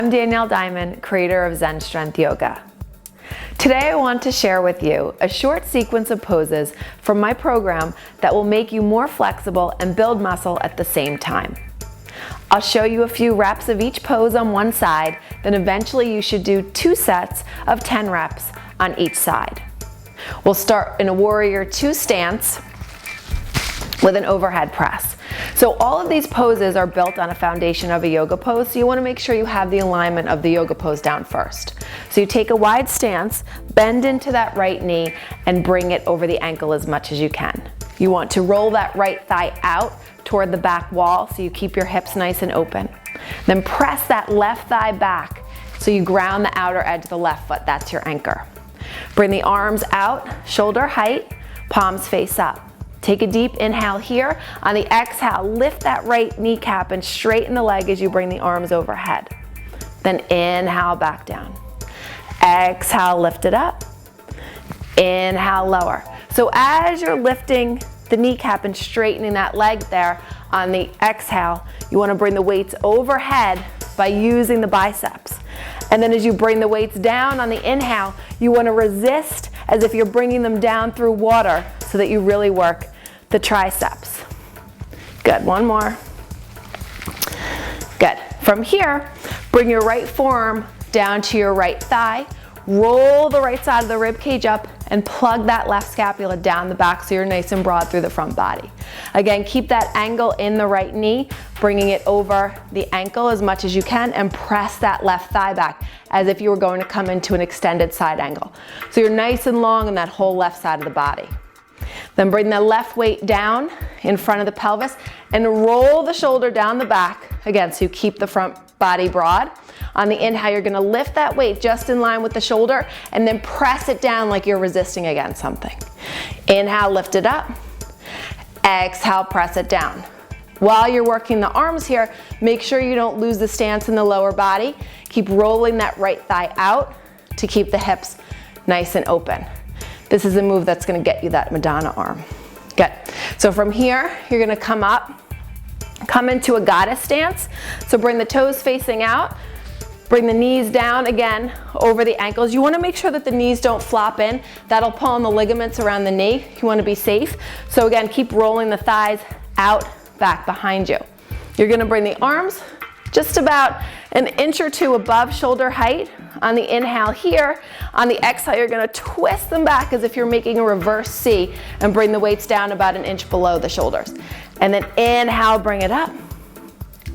I'm Danielle Diamond, creator of Xen Strength Yoga. Today I want to share with you a short sequence of poses from my program that will make you more flexible and build muscle at the same time. I'll show you a few reps of each pose on one side, then eventually you should do 2 sets of 10 reps on each side. We'll start in a warrior 2 stance with an overhead press. So all of these poses are built on a foundation of a yoga pose, so you want to make sure you have the alignment of the yoga pose down first. So you take a wide stance, bend into that right knee, and bring it over the ankle as much as you can. You want to roll that right thigh out toward the back wall so you keep your hips nice and open. Then press that left thigh back so you ground the outer edge of the left foot. That's your anchor. Bring the arms out, shoulder height, palms face up. Take a deep inhale here. On the exhale, lift that right kneecap and straighten the leg as you bring the arms overhead. Then inhale, back down. Exhale, lift it up. Inhale, lower. So as you're lifting the kneecap and straightening that leg there on the exhale, you want to bring the weights overhead by using the biceps. And then as you bring the weights down on the inhale, you want to resist as if you're bringing them down through water so that you really work the triceps. Good, one more. Good. From here, bring your right forearm down to your right thigh, roll the right side of the rib cage up, and plug that left scapula down the back so you're nice and broad through the front body. Again, keep that angle in the right knee, bringing it over the ankle as much as you can, and press that left thigh back as if you were going to come into an extended side angle. So you're nice and long in that whole left side of the body. Then bring the left weight down in front of the pelvis and roll the shoulder down the back, again, so you keep the front body broad. On the inhale, you're gonna lift that weight just in line with the shoulder and then press it down like you're resisting against something. Inhale, lift it up. Exhale, press it down. While you're working the arms here, make sure you don't lose the stance in the lower body. Keep rolling that right thigh out to keep the hips nice and open. This is a move that's gonna get you that Madonna arm. Good. So from here, you're gonna come up, come into a goddess stance. So bring the toes facing out. Bring the knees down again over the ankles. You want to make sure that the knees don't flop in. That'll pull on the ligaments around the knee. You want to be safe. So again, keep rolling the thighs out, back behind you. You're going to bring the arms just about an inch or 2 above shoulder height. On the inhale here, on the exhale, you're going to twist them back as if you're making a reverse C and bring the weights down about an inch below the shoulders. And then inhale, bring it up.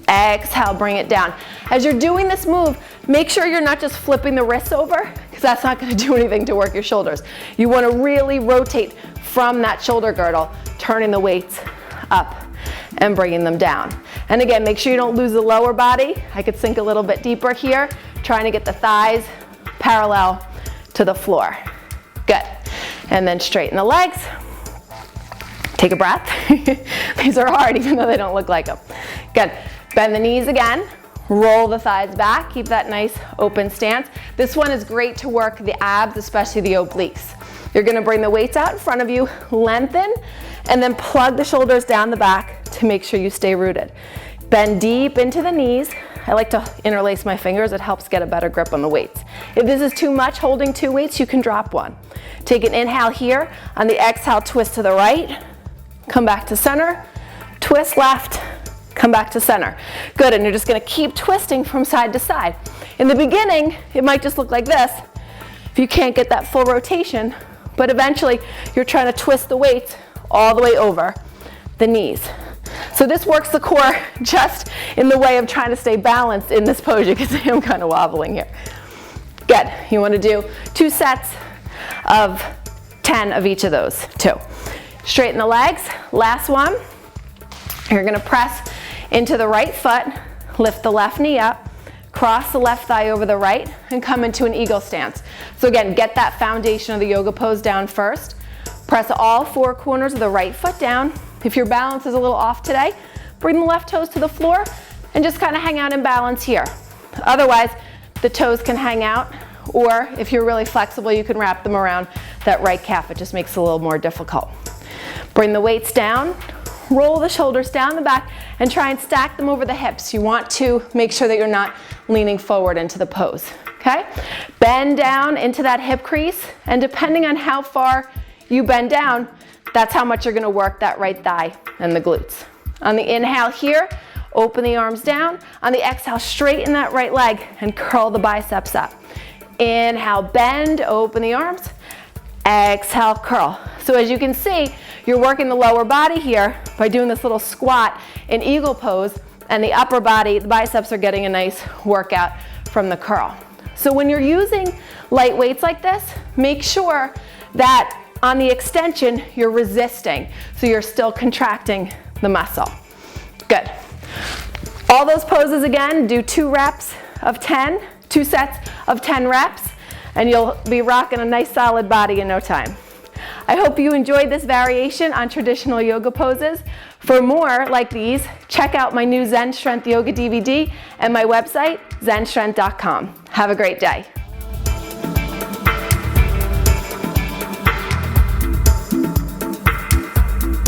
Exhale, bring it down. As you're doing this move, make sure you're not just flipping the wrists over, because that's not going to do anything to work your shoulders. You want to really rotate from that shoulder girdle, turning the weights up and bringing them down. And again, make sure you don't lose the lower body. I could sink a little bit deeper here, trying to get the thighs parallel to the floor. Good. And then straighten the legs. Take a breath. These are hard, even though they don't look like them. Good. Bend the knees again. Roll the thighs back. Keep that nice open stance. This one is great to work the abs, especially the obliques. You're going to bring the weights out in front of you, lengthen, and then plug the shoulders down the back to make sure you stay rooted. Bend deep into the knees. I like to interlace my fingers. It helps get a better grip on the weights. If this is too much holding 2 weights, you can drop one. Take an inhale here. On the exhale, twist to the right. Come back to center. Twist left. Come back to center. Good, and you're just gonna keep twisting from side to side. In the beginning, it might just look like this if you can't get that full rotation, but eventually you're trying to twist the weights all the way over the knees. So this works the core just in the way of trying to stay balanced in this pose. You can see I'm kind of wobbling here. Good, you wanna do 2 sets of 10 of each of those, 2. Straighten the legs, last one. You're gonna press into the right foot, lift the left knee up, cross the left thigh over the right, and come into an eagle stance. So again, get that foundation of the yoga pose down first. Press all 4 corners of the right foot down. If your balance is a little off today, bring the left toes to the floor and just kind of hang out in balance here. Otherwise, the toes can hang out, or if you're really flexible, you can wrap them around that right calf. It just makes it a little more difficult. Bring the weights down, roll the shoulders down the back and try and stack them over the hips. You want to make sure that you're not leaning forward into the pose, okay? Bend down into that hip crease, and depending on how far you bend down, that's how much you're gonna work that right thigh and the glutes. On the inhale here, open the arms down. On the exhale, straighten that right leg and curl the biceps up. Inhale, bend, open the arms. Exhale, curl. So as you can see, you're working the lower body here by doing this little squat in eagle pose, and the upper body, the biceps are getting a nice workout from the curl. So when you're using light weights like this, make sure that on the extension, you're resisting, so you're still contracting the muscle. Good. All those poses again, do 2 reps of 10, 2 sets of 10 reps, and you'll be rocking a nice solid body in no time. I hope you enjoyed this variation on traditional yoga poses. For more like these, check out my new Xen Strength Yoga DVD and my website, xenstrength.com. Have a great day.